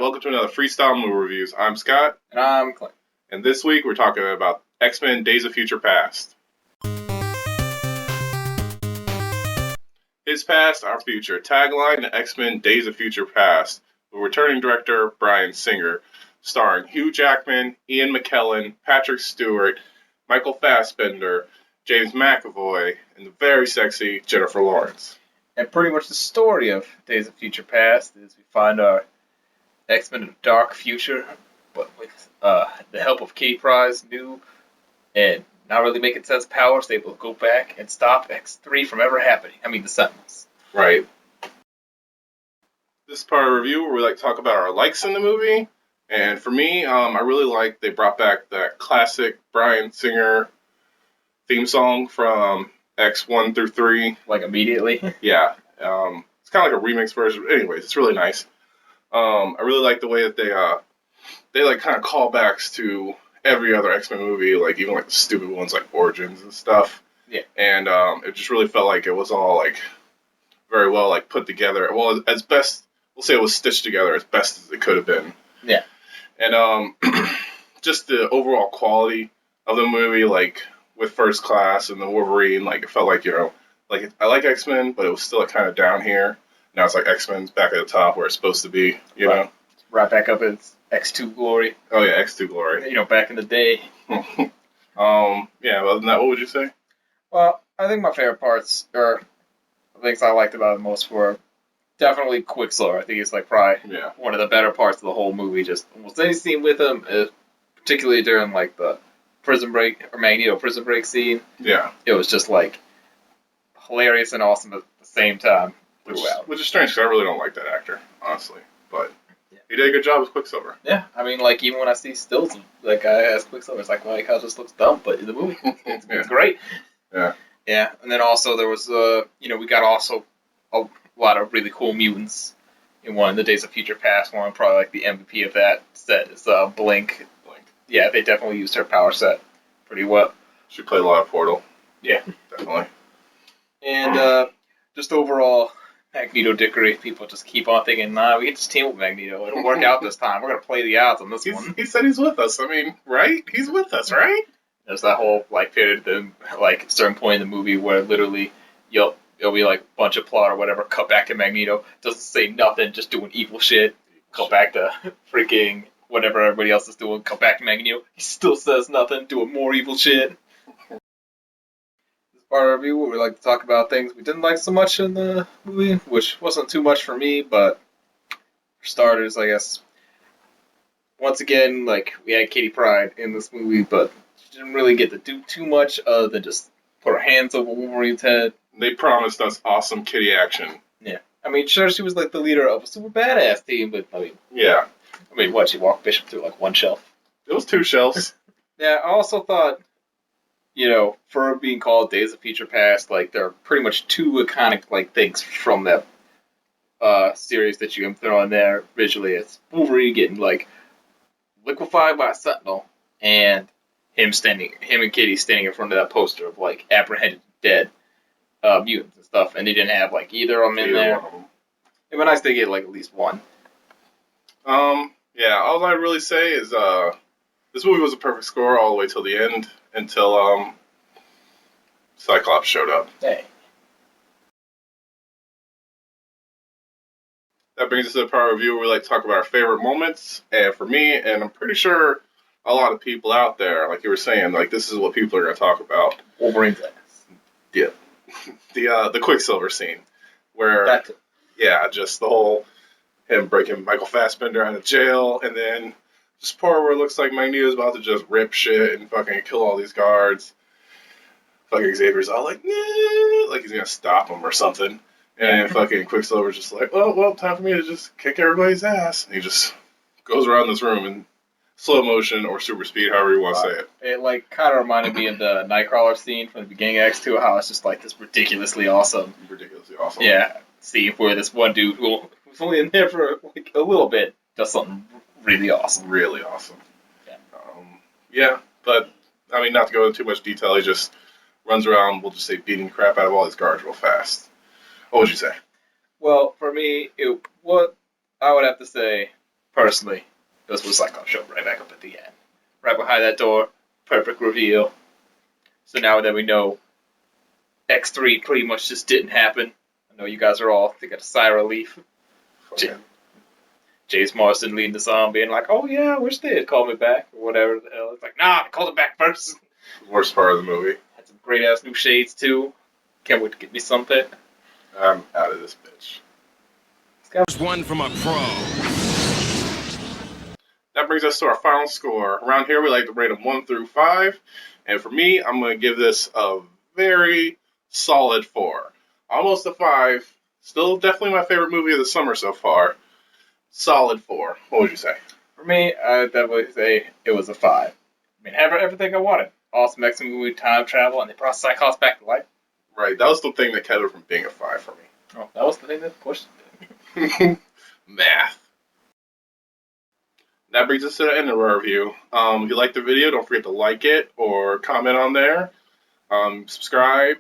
welcome to another Freestyle Movie Reviews. I'm Scott, And I'm Clint. and this week we're talking about X-Men Days of Future Past. His past, our future. Tagline, X-Men Days of Future Past, with returning director Bryan Singer, starring Hugh Jackman, Ian McKellen, Patrick Stewart, Michael Fassbender, James McAvoy, and the very sexy Jennifer Lawrence. And pretty much the story of Days of Future Past is we find our X-Men in a dark future, but with the help of Kitty Pryde's new and not really making sense powers, they will go back and stop X3 from ever happening. I mean, the Sentinels. Right. This is part of the review where we like to talk about our likes in the movie. And for me, I really like they brought back that classic Bryan Singer theme song from X1 through 3. Like, immediately. Yeah. It's kind of like a remix version. Anyways, it's really nice. I really like the way that they like kind of callbacks to every other X-Men movie, like even like the stupid ones like Origins and stuff. Yeah. And it just really felt like it was all like very well like put together. Well, as best we'll say it was stitched together as best as it could have been. Yeah. And just the overall quality of the movie, like with First Class and the Wolverine, like it felt like like I like X-Men, but it was still kind of down here. Now it's like X-Men's back at the top where it's supposed to be, you know? Right back up as X2 glory. Oh, yeah, X2 glory. You know, back in the day. Yeah, other than that, what would you say? Well, I think my favorite parts, or the things I liked about it most were definitely Quicksilver. I think it's like probably one of the better parts of the whole movie. Just almost any scene with him, particularly during like the prison break or Magneto prison break scene. Yeah. It was just like hilarious and awesome at the same time. Which is strange because I really don't like that actor, honestly. But he did a good job as Quicksilver. Yeah, I mean, like even when I see stills of that guy as Quicksilver, it's like, well, he kind of just looks dumb, but in the movie, it's great. Yeah. Yeah, and then also there was, we got also a lot of really cool mutants in one of the Days of Future Past one. Probably like the MVP of that set is Blink. Yeah, they definitely used her power set pretty well. She played a lot of Portal. Yeah, definitely. And just overall, Magneto dickery. People just keep on thinking, nah, we get to team with Magneto. It'll work out this time. We're gonna play the odds on this one. He said he's with us. I mean, right? He's with us, right? There's that whole like period, like certain point in the movie where literally it'll be like a bunch of plot or whatever. Cut back to Magneto, doesn't say nothing, just doing evil shit. Cut back to freaking whatever everybody else is doing. Cut back to Magneto, he still says nothing, doing more evil shit. Part of our review where we like to talk about things we didn't like so much in the movie, which wasn't too much for me, but for starters, I guess, once again, like, we had Kitty Pryde in this movie, but she didn't really get to do too much other than just put her hands over Wolverine's head. They promised us awesome kitty action. Yeah. I mean, sure, she was like the leader of a super badass team, but what, she walked Bishop through like one shelf? It was 2 shelves. Yeah, I also thought, for being called Days of Future Past, like, there are pretty much 2 iconic, like, things from that series that you can throw in there visually. It's Wolverine getting, like, liquefied by a Sentinel, and him and Kitty standing in front of that poster of, like, apprehended dead mutants and stuff, and they didn't have, like, either of them in there. It'd be nice to get, like, at least one. Yeah, all I really say is, this movie was a perfect score all the way till the end, until Cyclops showed up. Hey. That brings us to the part of review where we like to talk about our favorite moments. And for me, and I'm pretty sure a lot of people out there, like you were saying, like this is what people are going to talk about. Wolverine's ass. Yeah. The Quicksilver scene. Where, just the whole, him breaking Michael Fassbender out of jail, and then this part where it looks like Magneto's about to just rip shit and fucking kill all these guards. Fucking Xavier's all like, nah, like he's gonna stop him or something. And fucking Quicksilver's just like, well, time for me to just kick everybody's ass. And he just goes around this room in slow motion or super speed, however you want to say it. It, like, kind of reminded me of the Nightcrawler scene from the beginning of X2, how it's just, like, this ridiculously awesome. Yeah, scene where this one dude who was only in there for, like, a little bit does something really awesome. Really awesome. Yeah. But, I mean, not to go into too much detail, he just runs around, we'll just say, beating the crap out of all these guards real fast. What would you say? Well, for me, what I would have to say personally, this was like, I'll show right back up at the end. Right behind that door, perfect reveal. So now that we know X3 pretty much just didn't happen, I know you guys are all thinking a sigh of relief. James Marsden leading the song, being like, "Oh yeah, I wish they had called me back," or whatever the hell. It's like, nah, they called it back first. Worst part of the movie. Had some great ass new shades too. Can't wait to get me some pit. I'm out of this bitch. There's one from a pro. That brings us to our final score. Around here, we like to rate them 1 through 5. And for me, I'm going to give this a very solid 4. Almost a 5. Still definitely my favorite movie of the summer so far. Solid 4. What would you say? For me, I would definitely say it was a 5. I mean, everything I wanted. Awesome X movie, time travel, and they brought Cyclops back to life. Right, that was the thing that kept it from being a 5 for me. Oh, that was the thing that pushed it. Math. That brings us to the end of our review. If you liked the video, don't forget to like it or comment on there. Subscribe.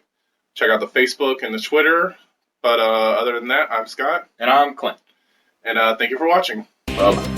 Check out the Facebook and the Twitter. But other than that, I'm Scott. And I'm Clint. And thank you for watching. Bye-bye.